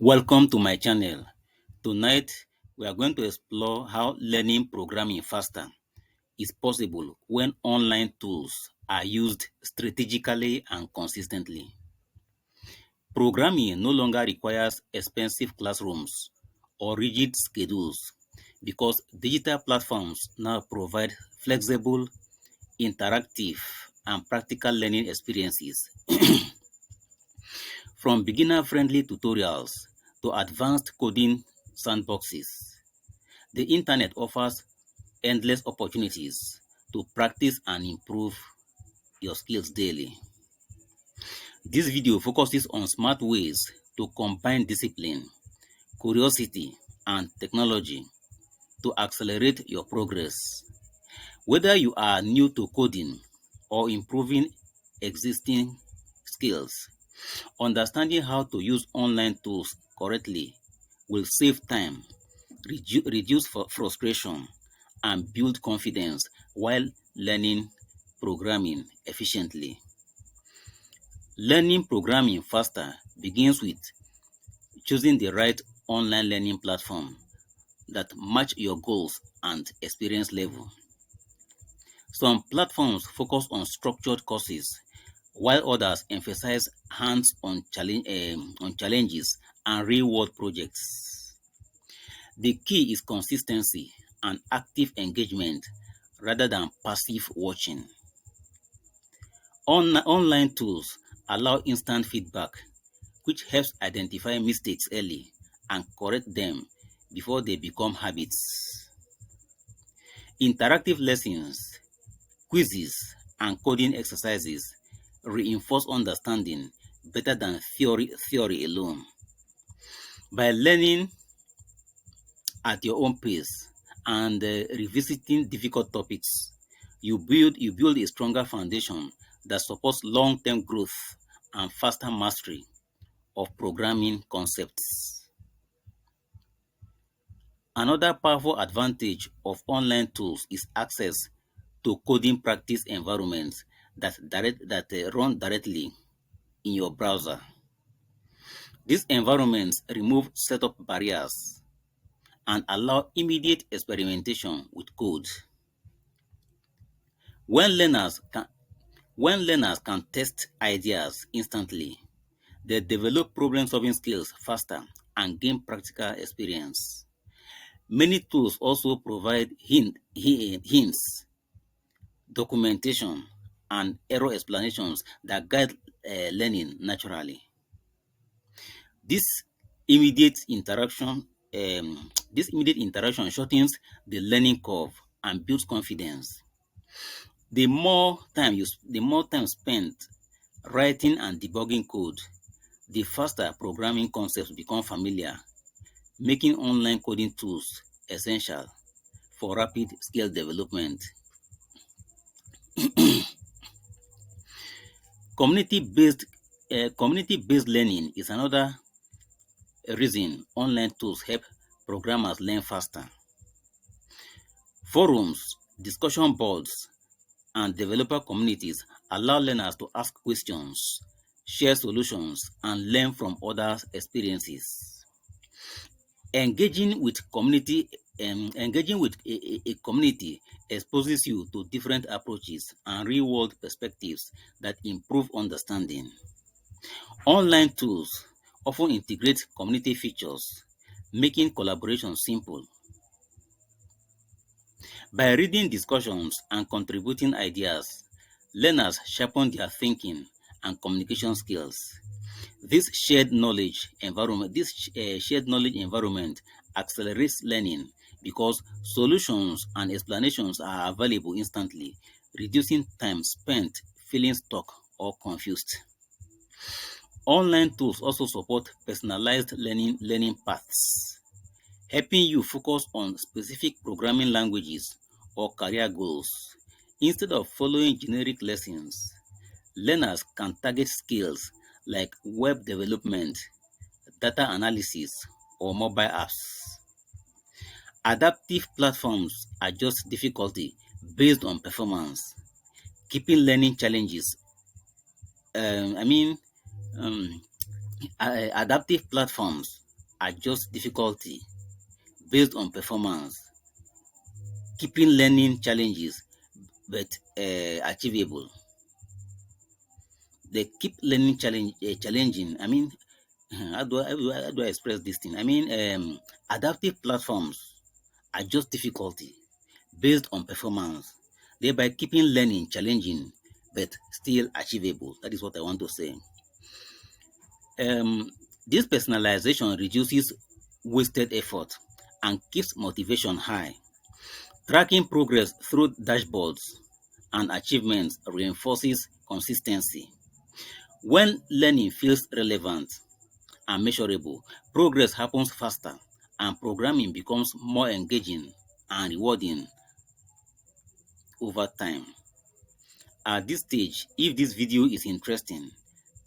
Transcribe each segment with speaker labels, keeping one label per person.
Speaker 1: Welcome to my channel. Tonight, we are going to explore how learning programming faster is possible when online tools are used strategically and consistently. Programming no longer requires expensive classrooms or rigid schedules because digital platforms now provide flexible, interactive, and practical learning experiences. From beginner-friendly tutorials to advanced coding sandboxes, the internet offers endless opportunities to practice and improve your skills daily. This video focuses on smart ways to combine discipline, curiosity, and technology to accelerate your progress. Whether you are new to coding or improving existing skills, understanding how to use online tools correctly will save time, reduce frustration, and build confidence while learning programming efficiently. Learning programming faster begins with choosing the right online learning platform that match your goals and experience level. Some platforms focus on structured courses, while others emphasize hands-on challenges and real-world projects. The key is consistency and active engagement rather than passive watching. Online tools allow instant feedback, which helps identify mistakes early and correct them before they become habits. Interactive lessons, quizzes, and coding exercises reinforce understanding better than theory alone. By learning at your own pace and revisiting difficult topics, you build a stronger foundation that supports long-term growth and faster mastery of programming concepts. Another powerful advantage of online tools is access to coding practice environments that run directly in your browser. These environments remove setup barriers and allow immediate experimentation with code. When learners can, when learners can test ideas instantly, they develop problem-solving skills faster and gain practical experience. Many tools also provide hints, documentation, and error explanations that guide learning naturally. This immediate interaction, this immediate interaction shortens the learning curve and builds confidence. The more time spent writing and debugging code, the faster programming concepts become familiar, making online coding tools essential for rapid skill development. Community-based community-based learning is another reason online tools help programmers learn faster. Forums, discussion boards, and developer communities allow learners to ask questions, share solutions, and learn from others' experiences. Engaging with a community exposes you to different approaches and real-world perspectives that improve understanding. Online tools often integrate community features, making collaboration simple. By reading discussions and contributing ideas, learners sharpen their thinking and communication skills. This shared knowledge environment accelerates learning because solutions and explanations are available instantly, reducing time spent feeling stuck or confused. Online tools also support personalized learning paths, helping you focus on specific programming languages or career goals. Instead of following generic lessons, learners can target skills like web development, data analysis, or mobile apps. Adaptive platforms adjust difficulty based on performance, keeping learning challenges. Um, I mean, um, Adaptive platforms adjust difficulty based on performance, keeping learning challenges but achievable. They keep learning challenging. I mean, how do I express this thing? I mean, adaptive platforms adjust difficulty based on performance, thereby keeping learning challenging but still achievable. That is what I want to say. Um, this personalization reduces wasted effort and keeps motivation high. Tracking progress through dashboards and achievements reinforces consistency. When learning feels relevant and measurable, progress happens faster and programming becomes more engaging and rewarding over time. At this stage, if this video is interesting,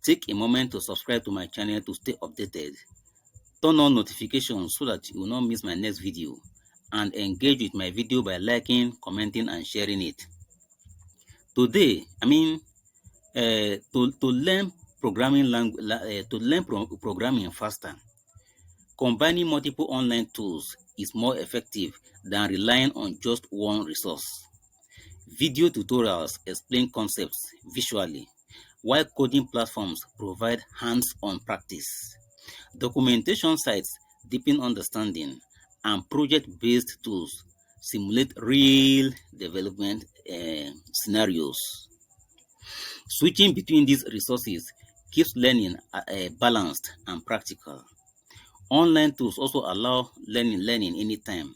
Speaker 1: take a moment to subscribe to my channel to stay updated. Turn on notifications so that you will not miss my next video, and engage with my video by liking, commenting, and sharing it. Today, to learn programming faster, combining multiple online tools is more effective than relying on just one resource. Video tutorials explain concepts visually, while coding platforms provide hands-on practice. Documentation sites deepen understanding, and project-based tools simulate real development scenarios. Switching between these resources keeps learning balanced and practical. Online tools also allow learning anytime,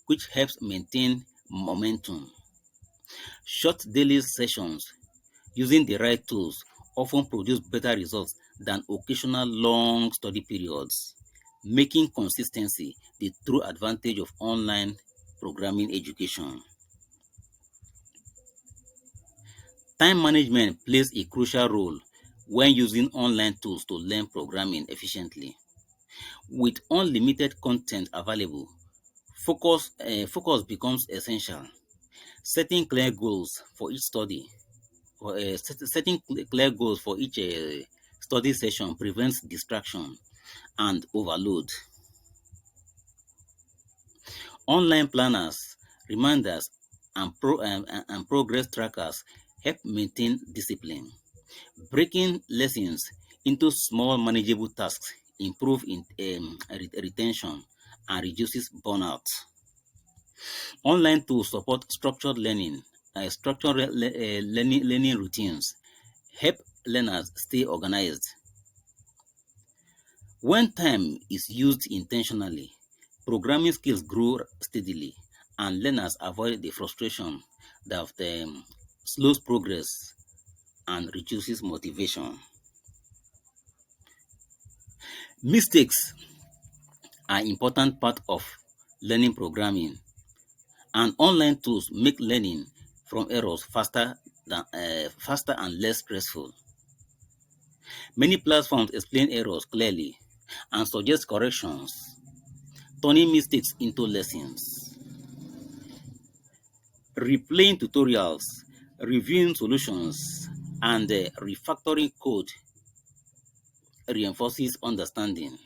Speaker 1: which helps maintain momentum. Short daily sessions using the right tools often produce better results than occasional long study periods, making consistency the true advantage of online programming education. Time management plays a crucial role when using online tools to learn programming efficiently. With unlimited content available, focus becomes essential. Setting clear goals for each study or setting clear goals for each study session prevents distraction and overload. Online planners, reminders, and progress trackers help maintain discipline. Breaking lessons into small manageable tasks improve retention and reduces burnout. Online tools support structured learning, learning routines, help learners stay organized. When time is used intentionally, programming skills grow steadily, and learners avoid the frustration that slows progress and reduces motivation. Mistakes are important part of learning programming, and online tools make learning from errors faster and less stressful. Many platforms explain errors clearly and suggest corrections, turning mistakes into lessons. Replaying tutorials, reviewing solutions, and refactoring code reinforces understanding.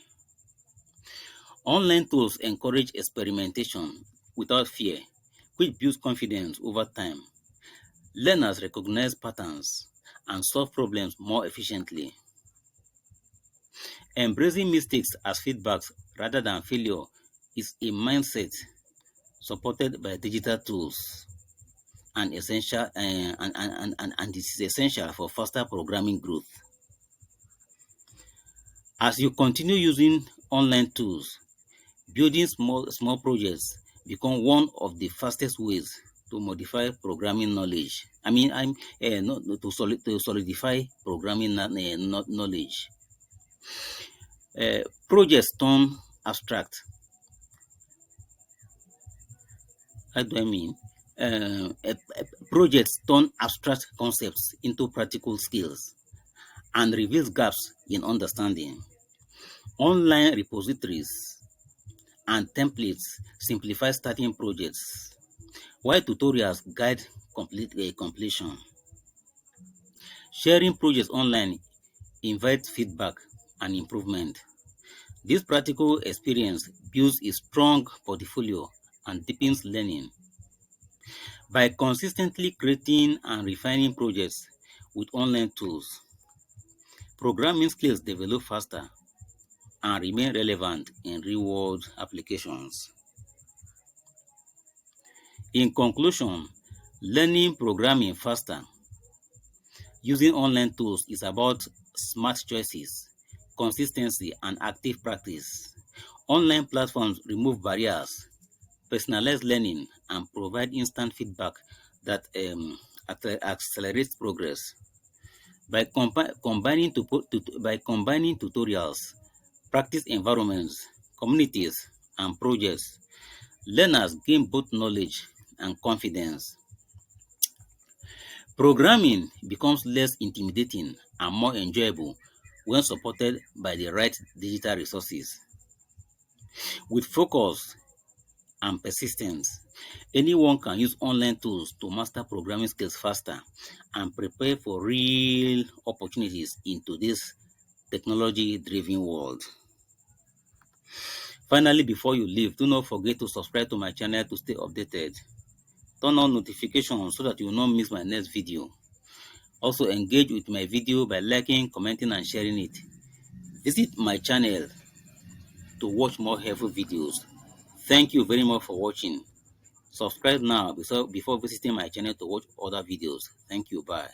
Speaker 1: Online tools encourage experimentation without fear, which builds confidence over time. Learners recognize patterns and solve problems more efficiently. Embracing mistakes as feedbacks rather than failure is a mindset supported by digital tools and it is essential for faster programming growth. As you continue using online tools, building small projects become one of the fastest ways to modify programming knowledge. To solidify programming knowledge. Projects turn abstract. How do I mean? Projects turn abstract concepts into practical skills and reveals gaps in understanding. Online repositories and templates simplify starting projects, while tutorials guide completion. Sharing projects online invites feedback and improvement. This practical experience builds a strong portfolio and deepens learning. By consistently creating and refining projects with online tools, programming skills develop faster and remain relevant in real-world applications. In conclusion, learning programming faster using online tools is about smart choices, consistency, and active practice. Online platforms remove barriers, personalize learning, and provide instant feedback that accelerates progress. By combining tutorials, practice environments, communities, and projects, learners gain both knowledge and confidence. Programming becomes less intimidating and more enjoyable when supported by the right digital resources. With focus and persistence, anyone can use online tools to master programming skills faster and prepare for real opportunities in today's technology-driven world. Finally, before you leave, do not forget to subscribe to my channel to stay updated. Turn on notifications so that you will not miss my next video. Also, engage with my video by liking, commenting, and sharing it. Visit my channel to watch more helpful videos. Thank you very much for watching. Subscribe now before visiting my channel to watch other videos. Thank you. Bye.